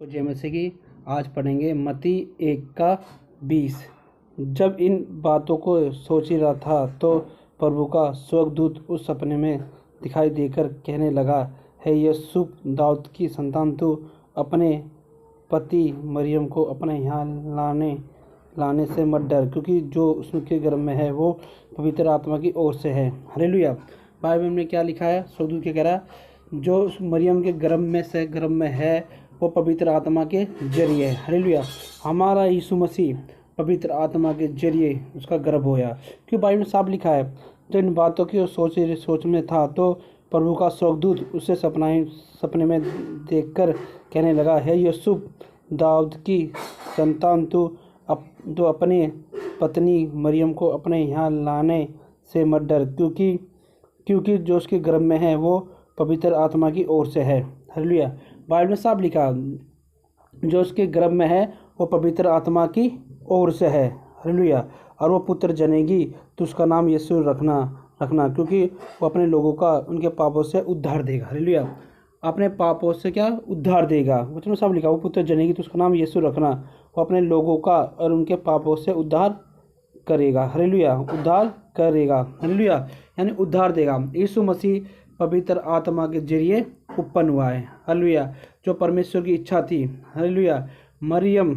तो जैसे कि आज पढ़ेंगे मत्ती 1:20। जब इन बातों को सोच ही रहा था तो प्रभु का स्वर्गदूत उस सपने में दिखाई देकर कहने लगा, हे यूसुफ, दाऊद की संतान, तू अपने पति मरियम को अपने यहाँ लाने से मत डर, क्योंकि जो उसके गर्भ में है वो पवित्र आत्मा की ओर से है। हालेलुया। बाइबल में क्या लिखा है? स्वर्गदूत क्या कह रहा है? जो उस मरियम के गर्भ में है वो पवित्र आत्मा के जरिए। हालेलुया। हमारा यीशु मसीह पवित्र आत्मा के जरिए उसका गर्भ होया, क्योंकि बाइबल में साफ लिखा है। जब इन बातों की सोच में था तो प्रभु का स्वर्गदूत उसे सपने में देखकर कहने लगा, हे यूसुफ, दाऊद की संतान, तू अपने पत्नी मरियम को अपने यहाँ लाने से मत डर, क्योंकि जो उसके गर्भ में है वो पवित्र आत्मा की ओर से है। हालेलुया। बाइबल में साफ लिखा, जो उसके गर्भ में है वो पवित्र आत्मा की ओर से है। हालेलुया। और वो पुत्र जनेगी तो उसका नाम यीशु रखना, क्योंकि वो अपने लोगों का उनके पापों से उद्धार देगा। हालेलुया। अपने पापों से क्या उद्धार देगा? वचन में साफ लिखा, वो पुत्र जनेगी तो उसका नाम यीशु रखना, वो अपने लोगों का और उनके पापों से उद्धार करेगा। हालेलुया। उद्धार करेगा। हालेलुया। यानी उद्धार देगा। यीशु मसीह पवित्र आत्मा के जरिए उत्पन्न हुआ है। हालेलुया। जो परमेश्वर की इच्छा थी। हालेलुया। मरियम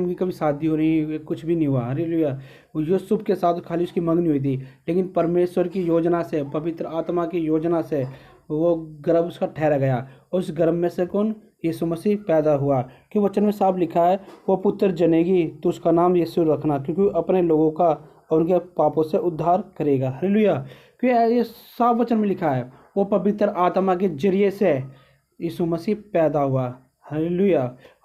की कभी शादी हो रही, कुछ भी नहीं हुआ। हालेलुया। यूसुफ के साथ खाली उसकी मंगनी हुई थी, लेकिन परमेश्वर की योजना से, पवित्र आत्मा की योजना से वो गर्भ उसका ठहरा गया। उस गर्भ में से कौन? यीशु मसीह पैदा हुआ। क्योंकि वचन में साफ लिखा है, वो पुत्र जनेगी तो उसका नाम यीशु रखना, क्योंकि अपने लोगों का और उनके पापों से उद्धार करेगा। हालेलुया। क्योंकि ये साफ वचन में लिखा है, वो पवित्र आत्मा के जरिए से यीशु मसीह पैदा हुआ। हालेलुया।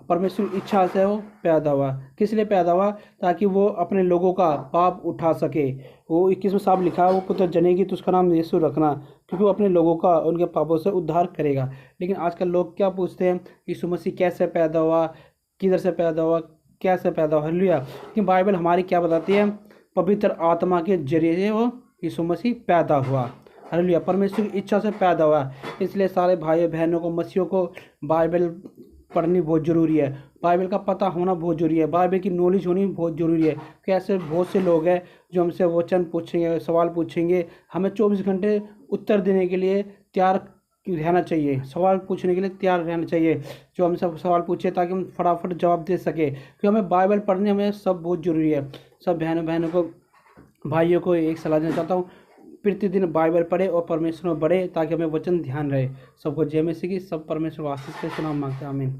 परमेश्वर की इच्छा से वो पैदा हुआ। किस लिए पैदा हुआ? ताकि वो अपने लोगों का पाप उठा सके। वो 21 में साफ लिखा है, वो पुत्र जनेगी तो उसका नाम यीशु रखना, क्योंकि वो अपने लोगों का उनके पापों से उद्धार करेगा। लेकिन आजकल लोग क्या पूछते हैं? यीशु मसीह कैसे पैदा हुआ, किधर से पैदा हुआ, कैसे पैदा हुआ? हालेलुया। कि बाइबल हमारी क्या बताती है? पवित्र आत्मा के जरिए से वो यीशु मसीह पैदा हुआ। हालेलुया। परमेश्वर की इच्छा से पैदा हुआ। इसलिए सारे भाई बहनों को, मसीहों को बाइबल पढ़नी बहुत ज़रूरी है। बाइबल का पता होना बहुत ज़रूरी है। बाइबल की नॉलेज होनी बहुत ज़रूरी है। कि ऐसे बहुत से लोग हैं जो हमसे वचन पूछेंगे, सवाल पूछेंगे, हमें 24 घंटे उत्तर देने के लिए तैयार रहना चाहिए। सवाल पूछने के लिए तैयार रहना चाहिए। जो हमसे सवाल पूछे ताकि हम फटाफट जवाब दे सके, क्योंकि हमें बाइबल पढ़ने में सब बहुत ज़रूरी है। सब बहनों को, भाइयों को एक सलाह देना चाहता हूँ, प्रतिदिन बाइबल पढ़े और परमेश्वर में बढ़े, ताकि हमें वचन ध्यान रहे। सबको जय मसीह की। सब परमेश्वर आशीष से सुनाम मांगते हैं। आमीन।